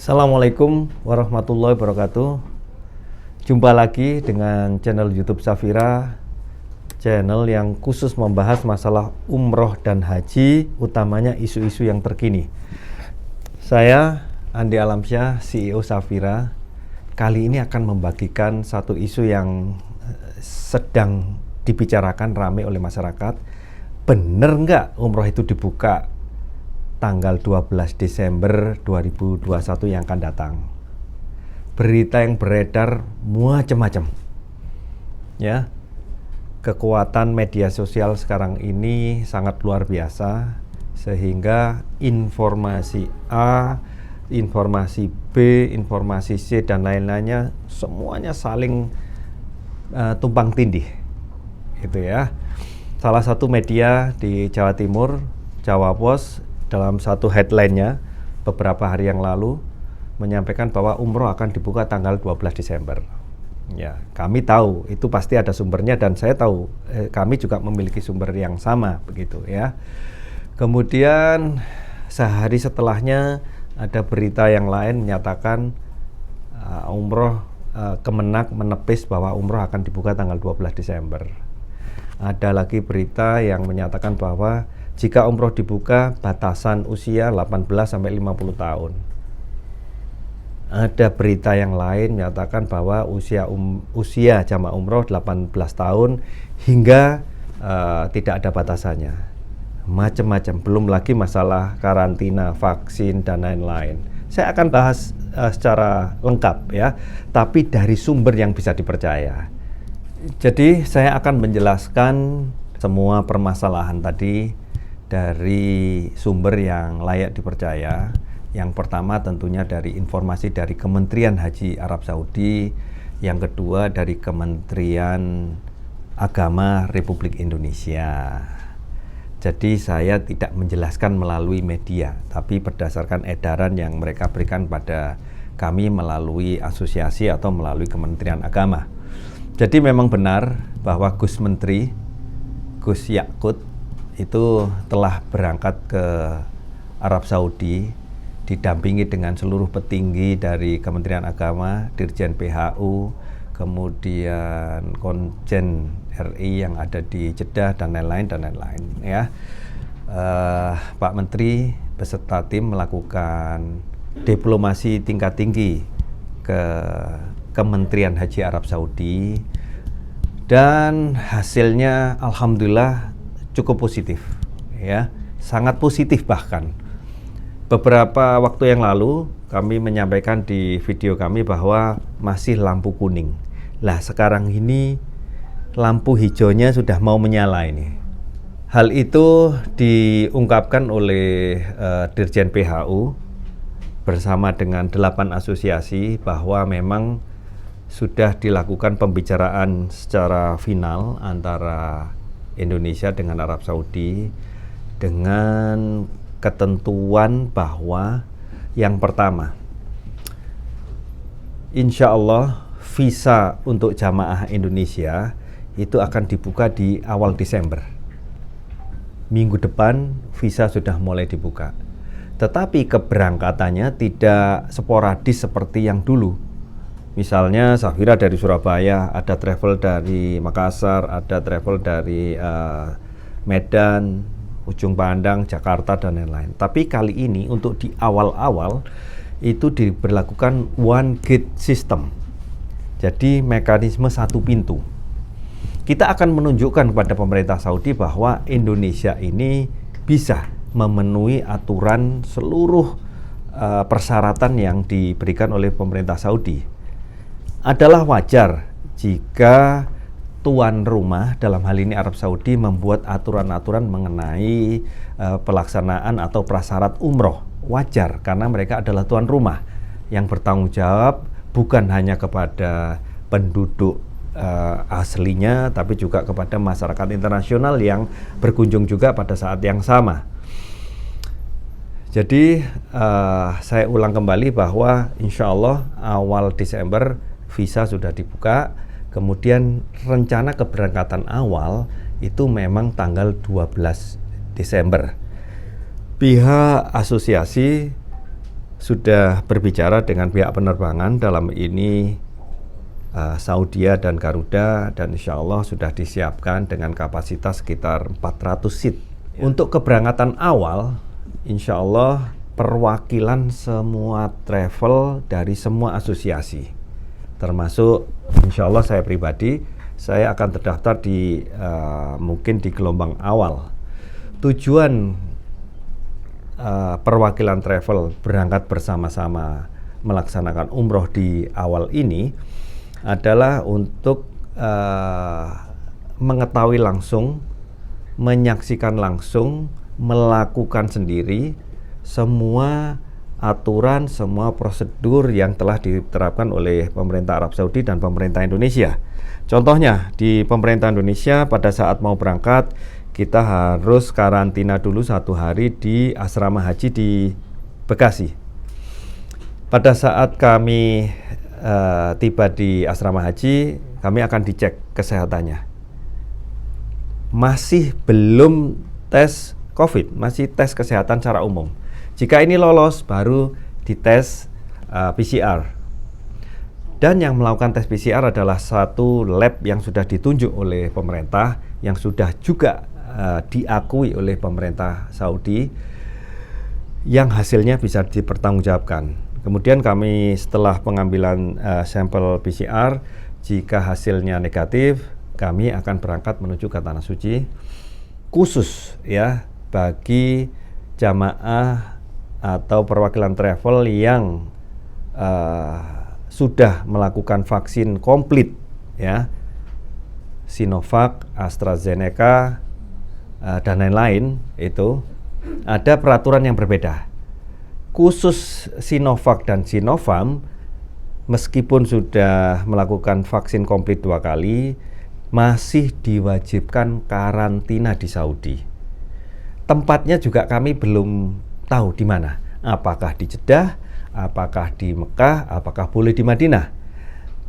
Assalamualaikum warahmatullahi wabarakatuh. Jumpa lagi dengan channel YouTube Safira, channel yang khusus membahas masalah umroh dan haji, utamanya isu-isu yang terkini. Saya Andi Alamsyah, CEO Safira. Kali ini akan membagikan satu isu yang sedang dibicarakan ramai oleh masyarakat. Bener nggak umroh itu dibuka tanggal 12 Desember 2021 yang akan datang? Berita yang beredar macam-macam. Ya. Kekuatan media sosial sekarang ini sangat luar biasa, sehingga informasi A, informasi B, informasi C dan lain-lainnya semuanya saling tumpang tindih. Gitu ya. Salah satu media di Jawa Timur, Jawa Pos, dalam satu headline-nya beberapa hari yang lalu menyampaikan bahwa umroh akan dibuka tanggal 12 Desember. Ya, kami tahu itu pasti ada sumbernya, dan saya tahu kami juga memiliki sumber yang sama begitu ya. Kemudian sehari setelahnya ada berita yang lain menyatakan Kemenak menepis bahwa umroh akan dibuka tanggal 12 Desember. Ada lagi berita yang menyatakan bahwa jika umroh dibuka, batasan usia 18 sampai 50 tahun. Ada berita yang lain menyatakan bahwa usia jamaah umroh 18 tahun hingga tidak ada batasannya. Macam-macam, belum lagi masalah karantina, vaksin dan lain-lain. Saya akan bahas secara lengkap ya, tapi dari sumber yang bisa dipercaya. Jadi saya akan menjelaskan semua permasalahan tadi dari sumber yang layak dipercaya. Yang pertama tentunya dari informasi dari Kementerian Haji Arab Saudi, yang kedua dari Kementerian Agama Republik Indonesia. Jadi saya tidak menjelaskan melalui media, tapi berdasarkan edaran yang mereka berikan pada kami melalui asosiasi atau melalui Kementerian Agama. Jadi memang benar bahwa Gus Menteri, Gus Yakut, itu telah berangkat ke Arab Saudi didampingi dengan seluruh petinggi dari Kementerian Agama, Dirjen PHU, kemudian Konjen RI yang ada di Jeddah dan lain-lain ya. Pak Menteri beserta tim melakukan diplomasi tingkat tinggi ke Kementerian Haji Arab Saudi, dan hasilnya alhamdulillah cukup positif ya, sangat positif. Bahkan beberapa waktu yang lalu kami menyampaikan di video kami bahwa masih lampu kuning. Lah sekarang ini lampu hijaunya sudah mau menyala ini. Hal itu diungkapkan oleh Dirjen PHU bersama dengan 8 asosiasi bahwa memang sudah dilakukan pembicaraan secara final antara Indonesia dengan Arab Saudi dengan ketentuan bahwa yang pertama, insya Allah visa untuk jamaah Indonesia itu akan dibuka di awal Desember. Minggu depan visa sudah mulai dibuka. Tetapi keberangkatannya tidak sporadis seperti yang dulu. Misalnya Safira dari Surabaya, ada travel dari Makassar, ada travel dari Medan, Ujung Pandang, Jakarta dan lain-lain. Tapi kali ini untuk di awal-awal itu diberlakukan one gate system. Jadi mekanisme satu pintu. Kita akan menunjukkan kepada pemerintah Saudi bahwa Indonesia ini bisa memenuhi aturan seluruh persyaratan yang diberikan oleh pemerintah Saudi. Adalah wajar jika tuan rumah, dalam hal ini Arab Saudi, membuat aturan-aturan mengenai pelaksanaan atau prasyarat umroh. Wajar, karena mereka adalah tuan rumah yang bertanggung jawab bukan hanya kepada penduduk aslinya, tapi juga kepada masyarakat internasional yang berkunjung juga pada saat yang sama. Jadi saya ulang kembali bahwa insya Allah awal Desember visa sudah dibuka. Kemudian rencana keberangkatan awal itu memang tanggal 12 Desember. Pihak asosiasi sudah berbicara dengan pihak penerbangan, dalam ini Saudia dan Garuda, dan insya Allah sudah disiapkan dengan kapasitas sekitar 400 seat. Untuk keberangkatan awal, insya Allah perwakilan semua travel dari semua asosiasi, termasuk insya Allah saya pribadi, saya akan terdaftar di mungkin di gelombang awal. Tujuan perwakilan travel berangkat bersama-sama melaksanakan umroh di awal ini adalah untuk mengetahui langsung, menyaksikan langsung, melakukan sendiri semua aturan, semua prosedur yang telah diterapkan oleh pemerintah Arab Saudi dan pemerintah Indonesia. Contohnya di pemerintah Indonesia pada saat mau berangkat kita harus karantina dulu 1 hari di asrama haji di Bekasi. Pada saat kami tiba di asrama haji, kami akan dicek kesehatannya. Masih belum tes COVID, masih tes kesehatan secara umum. Jika ini lolos, baru dites PCR. Dan yang melakukan tes PCR adalah satu lab yang sudah ditunjuk oleh pemerintah, yang sudah juga diakui oleh pemerintah Saudi, yang hasilnya bisa dipertanggungjawabkan. Kemudian kami setelah pengambilan sampel PCR, jika hasilnya negatif, kami akan berangkat menuju ke Tanah Suci, khusus ya bagi jamaah atau perwakilan travel yang sudah melakukan vaksin komplit ya, Sinovac, AstraZeneca, dan lain-lain. Itu ada peraturan yang berbeda. Khusus Sinovac dan Sinovac, meskipun sudah melakukan vaksin komplit 2 kali, masih diwajibkan karantina di Saudi. Tempatnya juga kami belum tahu di mana. Apakah di Jeddah, apakah di Mekah, apakah boleh di Madinah.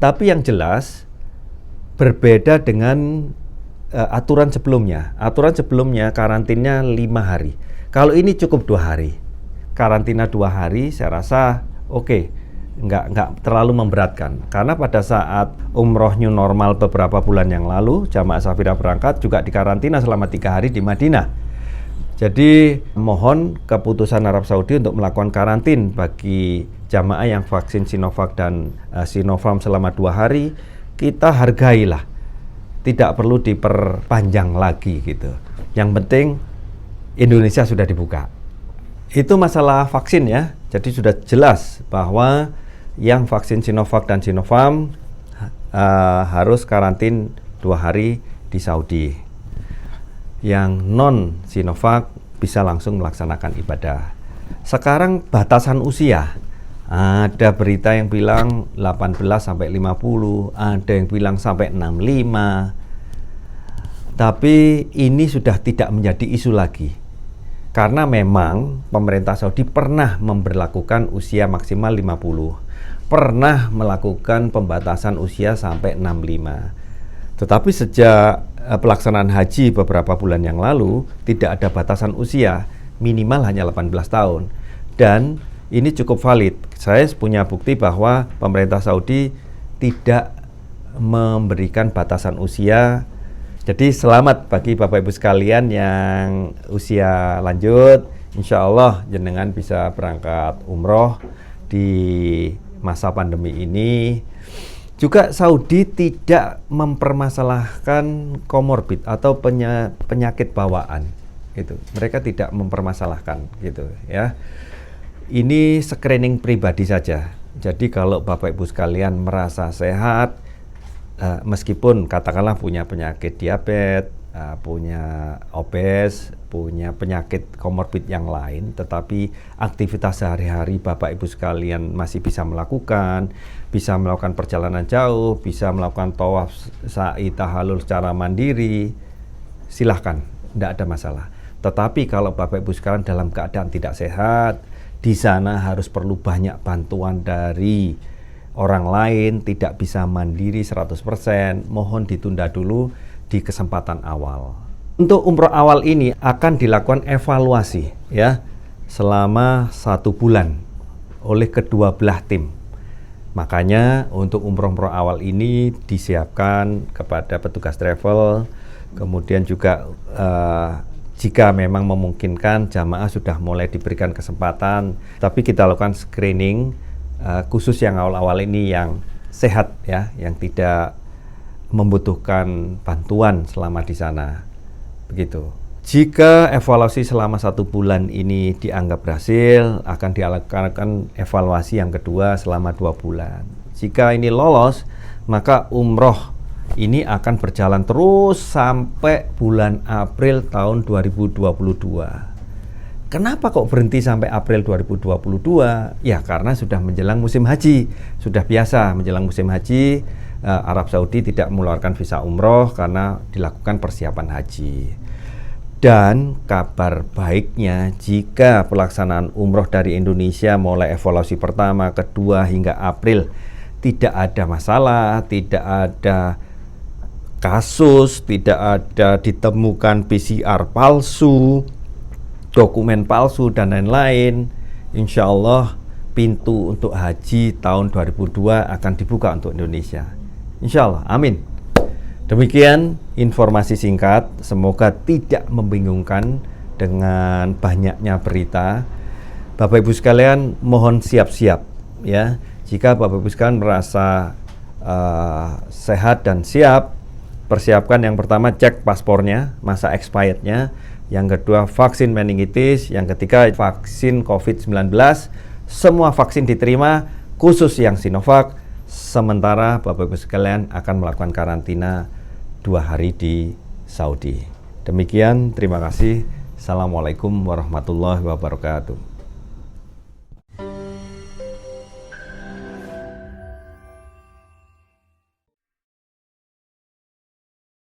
Tapi yang jelas berbeda dengan aturan sebelumnya. Aturan sebelumnya karantinanya 5 hari. Kalau ini cukup 2 hari. Karantina 2 hari saya rasa oke. Nggak terlalu memberatkan. Karena pada saat umroh new normal beberapa bulan yang lalu, jamaah Safira berangkat juga dikarantina selama 3 hari di Madinah. Jadi mohon keputusan Arab Saudi untuk melakukan karantin bagi jamaah yang vaksin Sinovac dan Sinovac selama 2 hari, kita hargailah. Tidak perlu diperpanjang lagi gitu. Yang penting Indonesia sudah dibuka. Itu masalah vaksin ya. Jadi sudah jelas bahwa yang vaksin Sinovac dan Sinovac harus karantin 2 hari di Saudi. Yang non Sinovac bisa langsung melaksanakan ibadah. Sekarang batasan usia. Ada berita yang bilang 18 sampai 50, ada yang bilang sampai 65. Tapi ini sudah tidak menjadi isu lagi. Karena memang pemerintah Saudi pernah memberlakukan usia maksimal 50. Pernah melakukan pembatasan usia sampai 65. Tetapi sejak pelaksanaan haji beberapa bulan yang lalu, tidak ada batasan usia, minimal hanya 18 tahun. Dan ini cukup valid. Saya punya bukti bahwa pemerintah Saudi tidak memberikan batasan usia. Jadi selamat bagi Bapak Ibu sekalian yang usia lanjut. Insya Allah jenengan bisa berangkat umroh di masa pandemi ini. Juga Saudi tidak mempermasalahkan komorbid atau penyakit bawaan. Gitu. Mereka tidak mempermasalahkan gitu ya. Ini screening pribadi saja. Jadi kalau Bapak Ibu sekalian merasa sehat, meskipun katakanlah punya penyakit diabetes, punya obes, punya penyakit komorbid yang lain, tetapi aktivitas sehari-hari Bapak Ibu sekalian masih bisa melakukan perjalanan jauh, bisa melakukan tawaf, sa'i, tahallul secara mandiri, silahkan, tidak ada masalah. Tetapi kalau Bapak Ibu sekalian dalam keadaan tidak sehat, di sana harus perlu banyak bantuan dari orang lain, tidak bisa mandiri 100%, mohon ditunda dulu di kesempatan awal. Untuk umroh awal ini akan dilakukan evaluasi ya selama 1 bulan. oleh kedua belah tim. Makanya untuk umroh awal ini disiapkan kepada petugas travel, kemudian juga jika memang memungkinkan jamaah sudah mulai diberikan kesempatan, tapi kita lakukan screening khusus yang awal-awal ini yang sehat ya, yang tidak membutuhkan bantuan selama di sana, begitu. Jika evaluasi selama 1 bulan ini dianggap berhasil, akan dilakukan evaluasi yang kedua selama 2 bulan. Jika ini lolos, maka umroh ini akan berjalan terus sampai bulan April tahun 2022. Kenapa kok berhenti sampai April 2022? Ya karena sudah menjelang musim haji. Sudah biasa menjelang musim haji, Arab Saudi tidak mengeluarkan visa umroh karena dilakukan persiapan haji. Dan kabar baiknya, jika pelaksanaan umroh dari Indonesia mulai evaluasi pertama, kedua hingga April tidak ada masalah, tidak ada kasus, tidak ada ditemukan PCR palsu, dokumen palsu dan lain-lain, insya Allah pintu untuk haji tahun 2002 akan dibuka untuk Indonesia. Insya Allah, amin. Demikian informasi singkat, semoga tidak membingungkan dengan banyaknya berita. Bapak Ibu sekalian, mohon siap-siap ya. Jika Bapak Ibu sekalian merasa sehat dan siap, persiapkan yang pertama cek paspornya, masa expirednya. Yang kedua vaksin meningitis, yang ketiga vaksin COVID-19. Semua vaksin diterima, khusus yang Sinovac. Sementara Bapak Ibu sekalian akan melakukan karantina 2 hari di Saudi. Demikian, terima kasih. Assalamualaikum warahmatullahi wabarakatuh.